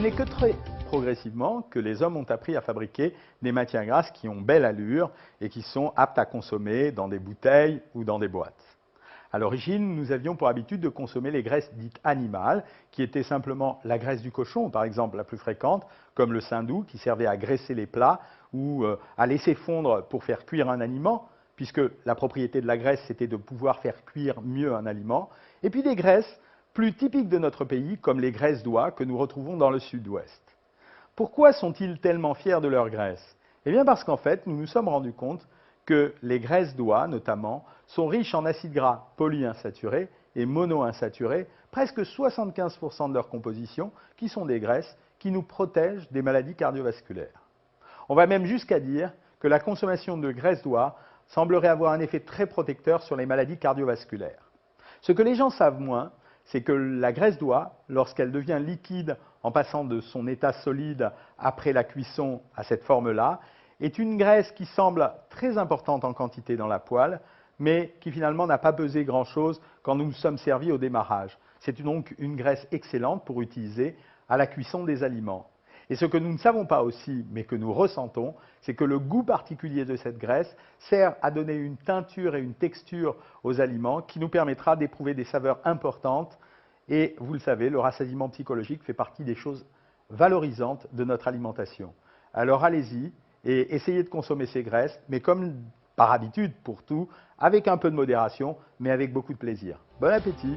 n'est que très progressivement que les hommes ont appris à fabriquer des matières grasses qui ont belle allure et qui sont aptes à consommer dans des bouteilles ou dans des boîtes. À l'origine, nous avions pour habitude de consommer les graisses dites animales, qui étaient simplement la graisse du cochon, par exemple la plus fréquente, comme le saindoux, qui servait à graisser les plats ou à laisser fondre pour faire cuire un aliment, puisque la propriété de la graisse, c'était de pouvoir faire cuire mieux un aliment, et puis des graisses plus typiques de notre pays, comme les graisses d'oie que nous retrouvons dans le sud-ouest. Pourquoi sont-ils tellement fiers de leurs graisses? Eh bien parce qu'en fait, nous nous sommes rendus compte que les graisses d'oie, notamment, sont riches en acides gras polyinsaturés et monoinsaturés, presque 75% de leur composition, qui sont des graisses qui nous protègent des maladies cardiovasculaires. On va même jusqu'à dire que la consommation de graisses d'oie semblerait avoir un effet très protecteur sur les maladies cardiovasculaires. Ce que les gens savent moins, c'est que la graisse d'oie, lorsqu'elle devient liquide en passant de son état solide après la cuisson à cette forme-là, est une graisse qui semble très importante en quantité dans la poêle, mais qui finalement n'a pas pesé grand-chose quand nous nous sommes servis au démarrage. C'est donc une graisse excellente pour utiliser à la cuisson des aliments. Et ce que nous ne savons pas aussi, mais que nous ressentons, c'est que le goût particulier de cette graisse sert à donner une teinture et une texture aux aliments qui nous permettra d'éprouver des saveurs importantes. Et vous le savez, le rassasiement psychologique fait partie des choses valorisantes de notre alimentation. Alors allez-y et essayez de consommer ces graisses, mais comme par habitude pour tout, avec un peu de modération, mais avec beaucoup de plaisir. Bon appétit!